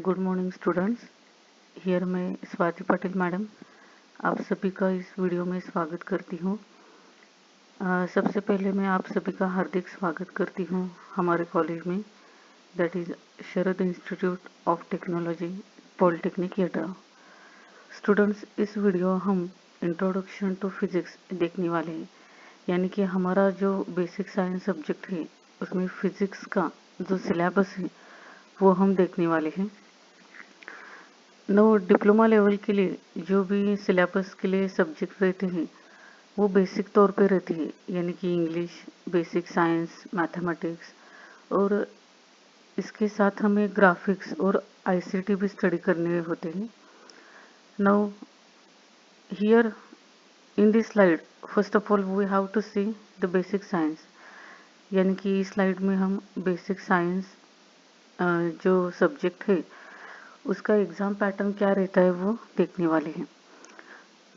Good morning students. Here मैं Swati Patel madam आप सभी का इस वीडियो में स्वागत करती हूँ। सबसे पहले मैं आप सभी का हार्दिक स्वागत करती हूँ हमारे कॉलेज में, that is Sharad institute of technology polytechnic येटा। स्टूडेंट्स, इस वीडियो हम इंट्रोडक्शन टू फिजिक्स देखने वाले हैं, यानी कि हमारा जो बेसिक साइंस सब्जेक्ट है उसमें फिजिक्स का जो सिलेबस है वो हम देखने वाले हैं। डिप्लोमा लेवल के लिए जो भी सिलेबस के लिए सब्जेक्ट रहते हैं वो बेसिक तौर पे रहती है, यानी कि इंग्लिश, बेसिक साइंस, मैथमेटिक्स, और इसके साथ हमें ग्राफिक्स और आईसीटी भी स्टडी करने होते हैं। Now here in this slide first of all we have to see the basic science, यानी कि इस स्लाइड में हम बेसिक साइंस जो सब्जेक्ट है उसका एग्ज़ाम पैटर्न क्या रहता है वो देखने वाले हैं।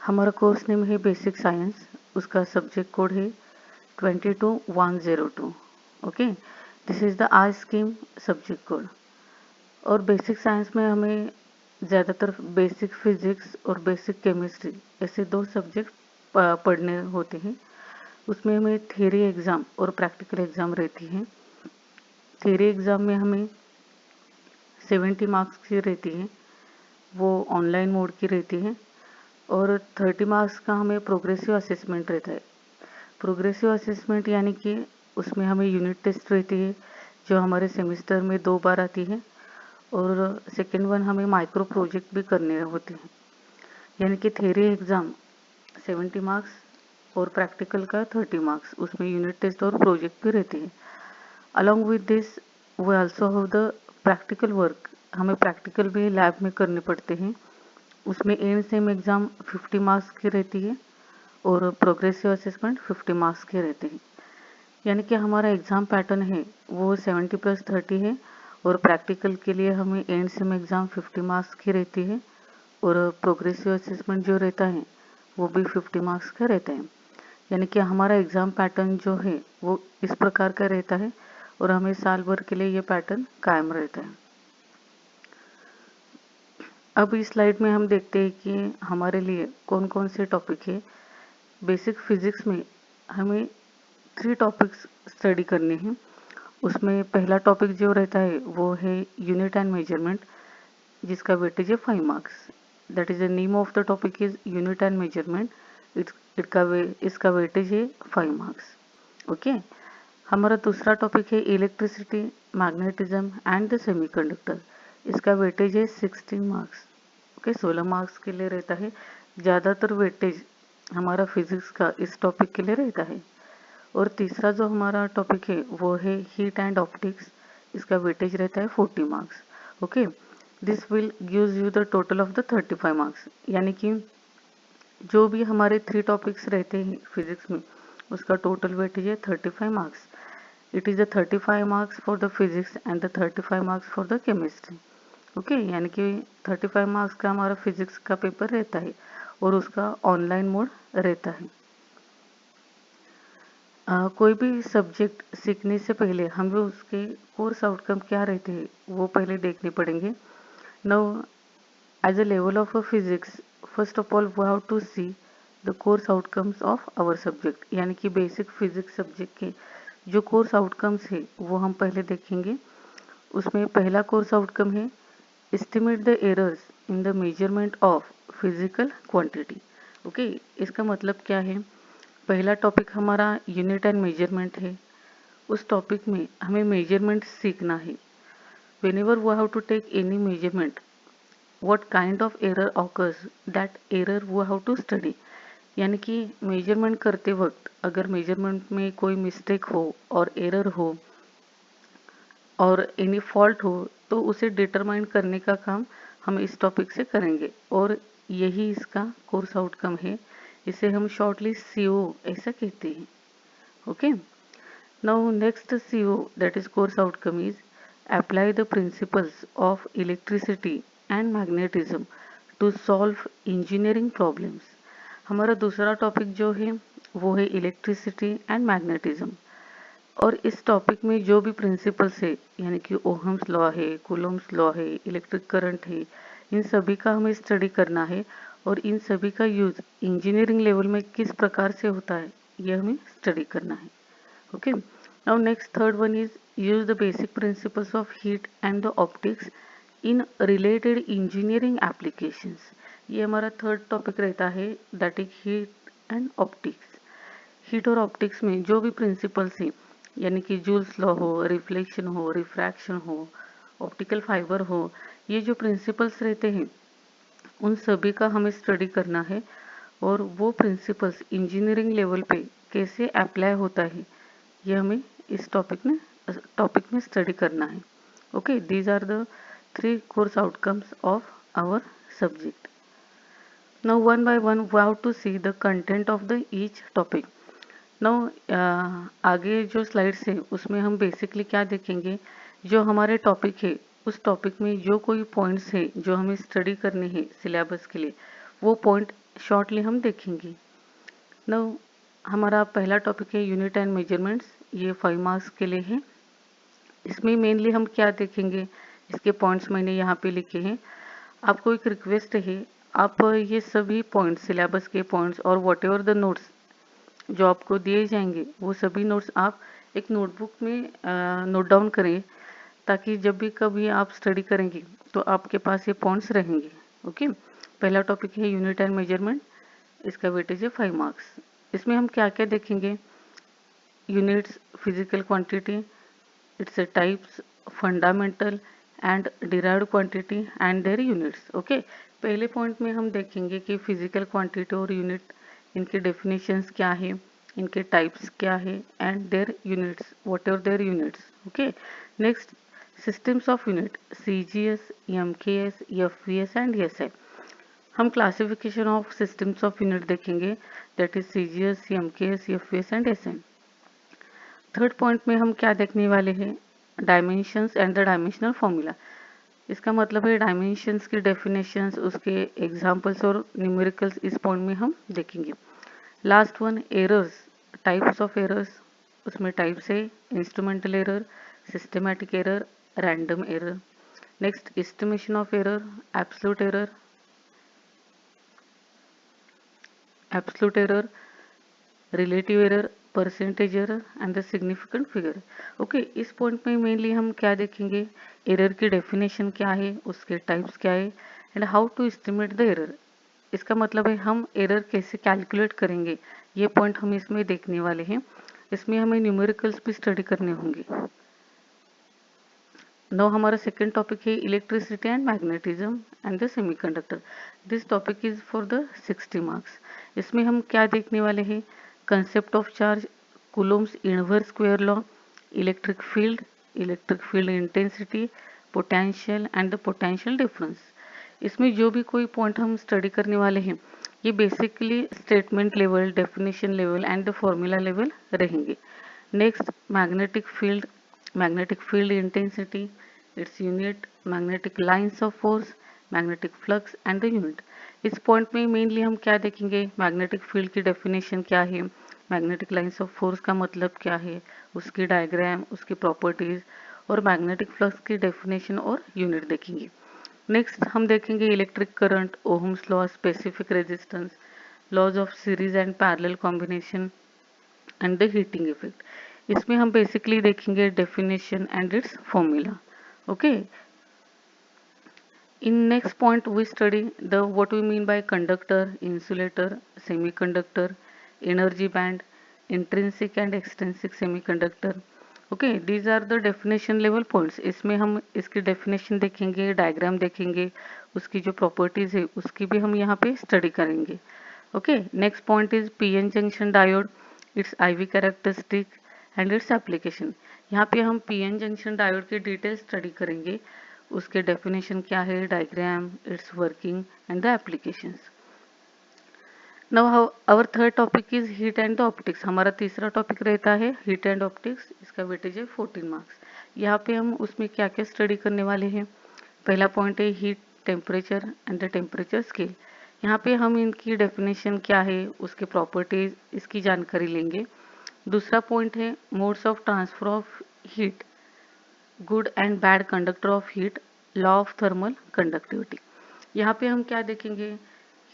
हमारा कोर्स नेम है बेसिक साइंस, उसका सब्जेक्ट कोड है 22102। Okay, this is the I scheme subject code. और बेसिक साइंस में हमें ज़्यादातर बेसिक फिजिक्स और बेसिक केमिस्ट्री ऐसे दो सब्जेक्ट पढ़ने होते हैं। उसमें हमें थियरी एग्ज़ाम और प्रैक्टिकल एग्ज़ाम रहती है। थियरी एग्ज़ाम में हमें 70 मार्क्स की रहती है, वो ऑनलाइन मोड की रहती है, और 30 मार्क्स का हमें प्रोग्रेसिव असेसमेंट रहता है। प्रोग्रेसिव असेसमेंट यानी कि उसमें हमें यूनिट टेस्ट रहती है जो हमारे सेमेस्टर में 2 बार आती है, और सेकेंड वन हमें माइक्रो प्रोजेक्ट भी करने होते हैं। यानी कि थियरी एग्ज़ाम 70 मार्क्स और प्रैक्टिकल का 30 मार्क्स, उसमें यूनिट टेस्ट और प्रोजेक्ट भी रहती है। Along with this we also have the practical work, हमें प्रैक्टिकल भी लैब में करने पड़ते हैं। उसमें एंड सेम एग्ज़ाम 50 मार्क्स की रहती है और प्रोग्रेसिव असेसमेंट 50 मार्क्स के रहते हैं। यानी कि हमारा एग्ज़ाम पैटर्न है वो 70+30 है, और प्रैक्टिकल के लिए हमें एंड सेम एग्ज़ाम 50 मार्क्स की रहती है, और प्रोग्रेसिव असेसमेंट जो रहता है वो भी 50 मार्क्स का रहता है। यानी कि हमारा एग्ज़ाम पैटर्न जो है वो इस प्रकार का रहता है, और हमें साल भर के लिए ये पैटर्न कायम रहता है। अब इस स्लाइड में हम देखते हैं कि हमारे लिए कौन कौन से टॉपिक है। बेसिक फिजिक्स में हमें 3 टॉपिक्स स्टडी करने हैं। उसमें पहला टॉपिक जो रहता है वो है यूनिट एंड मेजरमेंट, जिसका वेटेज है 5 marks. That is the name of the topic is unit and measurement. इसका वेटेज है 5 मार्क्स। ओके, हमारा दूसरा टॉपिक है electricity, magnetism and the semiconductor. इसका वेटेज है 16 मार्क्स। ओके, 16 मार्क्स के लिए रहता है। ज़्यादातर वेटेज हमारा फिजिक्स का इस टॉपिक के लिए रहता है। और तीसरा जो हमारा टॉपिक है वो है हीट एंड ऑप्टिक्स। इसका वेटेज रहता है 40 marks. Okay, this will gives you the total of the 35 marks. यानी कि जो भी हमारे 3 टॉपिक्स रहते हैं फिजिक्स में उसका टोटल वेटेज है 35 marks. It is the 35 marks for the physics and the 35 marks for the chemistry. Okay, यानी कि 35 मार्क्स का हमारा फिजिक्स का पेपर रहता है और उसका ऑनलाइन मोड रहता है। कोई भी सब्जेक्ट सीखने से पहले हमें उसके कोर्स आउटकम क्या रहते हैं वो पहले देखने पड़ेंगे। Now as a level of a physics, first of all we have to see the course outcomes of our subject, यानी कि बेसिक फिजिक्स सब्जेक्ट के जो कोर्स आउटकम्स है वो हम पहले देखेंगे। उसमें पहला कोर्स आउटकम है estimate the errors in the measurement of physical quantity. Okay, इसका मतलब क्या है? पहला टॉपिक हमारा यूनिट एंड मेजरमेंट है। उस टॉपिक में हमें मेजरमेंट सीखना है। Whenever we have to take any measurement, what kind of error occurs, that error we have to study. यानी कि मेजरमेंट करते वक्त अगर मेजरमेंट में कोई मिस्टेक हो और एरर हो और एनी फॉल्ट हो तो उसे डिटरमाइन करने का काम हम इस टॉपिक से करेंगे, और यही इसका कोर्स आउटकम है। इसे हम शॉर्टली सीओ ऐसा कहते हैं। Okay, now next CO that is course outcome is apply the principles of electricity and magnetism to solve engineering problems. हमारा दूसरा टॉपिक जो है वो है इलेक्ट्रिसिटी एंड मैग्नेटिज्म। और इस टॉपिक में जो भी प्रिंसिपल्स है, यानी कि ओहम्स लॉ है, कूलम्ब्स लॉ है, इलेक्ट्रिक करंट है, इन सभी का हमें स्टडी करना है और इन सभी का यूज इंजीनियरिंग लेवल में किस प्रकार से होता है ये हमें स्टडी करना है। Okay, now next third one is use the basic principles of heat and the optics in related engineering applications. ये हमारा थर्ड टॉपिक रहता है, that is heat and optics. Heat और ऑप्टिक्स में जो भी प्रिंसिपल्स हैं, यानी कि जूल्स लॉ हो, रिफ्लेक्शन हो, रिफ्रैक्शन हो, ऑप्टिकल फाइबर हो, ये जो प्रिंसिपल्स रहते हैं उन सभी का हमें स्टडी करना है और वो प्रिंसिपल्स इंजीनियरिंग लेवल पे कैसे अप्लाई होता है ये हमें इस टॉपिक में स्टडी करना है। Okay, these are the 3 course outcomes of our subject. Now one by one we have to see the content of the each topic. Now आगे जो स्लाइड्स है उसमें हम बेसिकली क्या देखेंगे, जो हमारे टॉपिक है उस टॉपिक में जो कोई पॉइंट्स है जो हमें स्टडी करने हैं सिलेबस के लिए, वो पॉइंट शॉर्टली हम देखेंगे। नाउ हमारा पहला टॉपिक है यूनिट एंड मेजरमेंट्स, ये 5 मार्क्स के लिए है। इसमें मेनली हम क्या देखेंगे, इसके पॉइंट्स मैंने यहाँ पे लिखे हैं। आपको एक रिक्वेस्ट है, आप ये सभी पॉइंट्स, सिलेबस के पॉइंट्स और वॉट एवर द नोट्स जो आपको दिए जाएंगे वो सभी नोट्स आप एक नोटबुक में नोट डाउन करें, ताकि जब भी कभी आप स्टडी करेंगे तो आपके पास ये पॉइंट्स रहेंगे। ओके, पहला टॉपिक है यूनिट एंड मेजरमेंट, इसका वेटेज है 5 मार्क्स। इसमें हम क्या क्या देखेंगे, units, physical quantity, its a types, fundamental and derived quantity and their units। Okay, पहले पॉइंट में हम देखेंगे कि फिजिकल क्वांटिटी और यूनिट, इनके डेफिनेशंस क्या है, इनके टाइप्स क्या है and their units, what are their units. Okay, next systems of unit, CGS, MKS, FVS and SI. हम classification of systems of unit देखेंगे, that is CGS, MKS, FVS and SI. Third point में हम क्या देखने वाले हैं, dimensions and the dimensional formula. इसका मतलब है डायमेंशंस की डेफिनेशंस, उसके एग्जांपल्स और न्यूमेरिकल्स इस पॉइंट में हम देखेंगे। Last one, errors, types of errors, उसमें टाइप्स है instrumental error, systematic error, random error. Next estimation of error, absolute error, relative error, percentage error and the significant figure. Okay, इस point में mainly हम क्या देखेंगे, एरर की definition क्या है, उसके टाइप्स क्या है and how to estimate the error. इसका मतलब है हम एरर कैसे कैलकुलेट करेंगे, ये पॉइंट हम इसमें देखने वाले हैं। इसमें हमें न्यूमेरिकल्स भी स्टडी करने होंगे। नाउ हमारा सेकेंड टॉपिक है electricity and magnetism and the semiconductor. This topic is for the 60 marks. इसमें हम क्या देखने वाले हैं, concept of charge, coulomb's inverse square law, electric field intensity, potential and the potential difference. इसमें जो भी कोई पॉइंट हम स्टडी करने वाले हैं ये basically statement level, definition level and the formula level रहेंगे। Next magnetic field intensity, its unit, magnetic lines of force, magnetic flux and the unit। इस पॉइंट में मेनली हम क्या देखेंगे, मैग्नेटिक फील्ड की डेफिनेशन क्या है, मैग्नेटिक लाइंस ऑफ फोर्स का मतलब क्या है, उसकी डायग्राम, उसकी प्रॉपर्टीज और मैग्नेटिक फ्लक्स की डेफिनेशन और यूनिट देखेंगे। नेक्स्ट हम देखेंगे electric current, Ohm's law, specific resistance, laws of series and parallel combination and the heating effect. इसमें हम बेसिकली देखेंगे definition and its formula. Okay, in next point we study the what we mean by conductor, insulator, semiconductor, energy band, intrinsic and extrinsic semiconductor. Okay, these are the definition level points. इसमें हम इसकी definition देखेंगे, diagram देखेंगे, उसकी जो properties है उसकी भी हम यहाँ पे स्टडी करेंगे। Okay, next point is PN junction diode, its IV characteristic and its application. यहाँ पे हम पीएन जंक्शन डायोड की डिटेल स्टडी करेंगे, उसके डेफिनेशन क्या है, diagram, its working and the applications. Now our third topic is heat and the optics. हमारा तीसरा टॉपिक रहता है हीट एंड ऑप्टिक्स, इसका वेटेज है 14 मार्क्स। यहाँ पे हम उसमें क्या क्या स्टडी करने वाले हैं, पहला पॉइंट है heat, temperature and the temperature scale. यहाँ पे हम इनकी डेफिनेशन क्या है, उसके प्रॉपर्टीज, इसकी जानकारी लेंगे। दूसरा पॉइंट है modes of transfer of heat, good and bad conductor of heat, law of thermal conductivity. यहाँ पे हम क्या देखेंगे,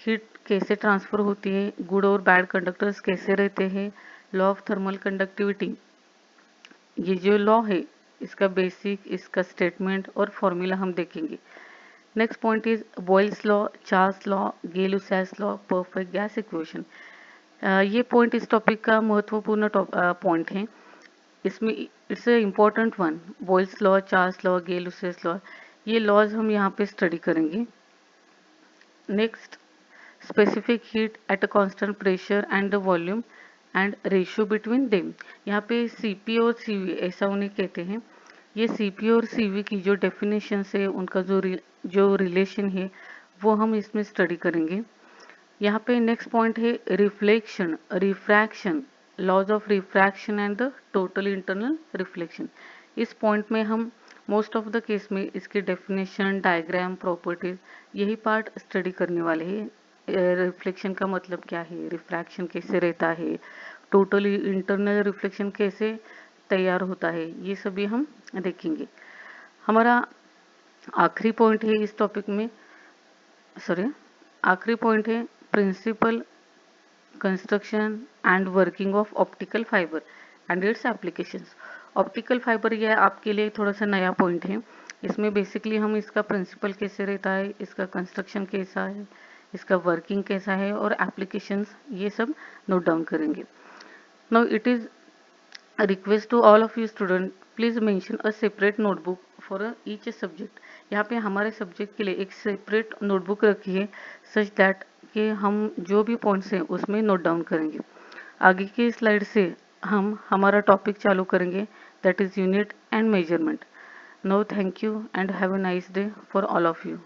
हीट कैसे ट्रांसफर होती है, गुड और बैड कंडक्टर्स कैसे रहते हैं, लॉ ऑफ थर्मल कंडक्टिविटी, ये जो लॉ है इसका बेसिक, इसका स्टेटमेंट और फॉर्मूला हम देखेंगे। Next point is Boyle's law, Charles law, Gay-Lussac's law, perfect gas equation. ये पॉइंट इस टॉपिक का महत्वपूर्ण पॉइंट है। इसमें it's a important one, Boyle's law, Charles law, Gay-Lussac's law, ये लॉज हम यहाँ पे स्टडी करेंगे। Next, specific heat at a constant pressure and the volume and ratio between them. यहाँ पे सीपी और सीवी ऐसा उन्हें कहते हैं। ये सीपी और सीवी की जो डेफिनेशन है, उनका जो रिलेशन है वो हम इसमें स्टडी करेंगे। यहाँ पे नेक्स्ट पॉइंट है reflection, refraction, laws of refraction and the total internal reflection. इस पॉइंट में हम मोस्ट ऑफ द केस में इसकी डेफिनेशन, डायग्राम, प्रॉपर्टीज यही पार्ट स्टडी करने वाले हैं। रिफ्लेक्शन का मतलब क्या है, रिफ्रैक्शन कैसे रहता है, टोटली इंटरनल रिफ्लेक्शन कैसे तैयार होता है, ये सभी हम देखेंगे। हमारा आखिरी पॉइंट है इस टॉपिक में, आखिरी पॉइंट है principle, construction and working of optical fibre and its applications. Optical fibre यह आपके लिए थोड़ा सा नया पॉइंट है। इसमें बेसिकली हम इसका प्रिंसिपल कैसे रहता है, इसका कंस्ट्रक्शन कैसा है, इसका वर्किंग कैसा है और एप्लीकेशंस, ये सब नोट डाउन करेंगे। Now it is a request to all of you student, please mention a separate notebook for each subject। यहाँ पे हमारे सब्जेक्ट के लिए एक सेपरेट नोटबुक रखिए सच दैट कि हम जो भी पॉइंट्स हैं उसमें नोट डाउन करेंगे। आगे की स्लाइड से हम हमारा टॉपिक चालू करेंगे, that is unit and measurement. Now thank you and have a nice day for all of you.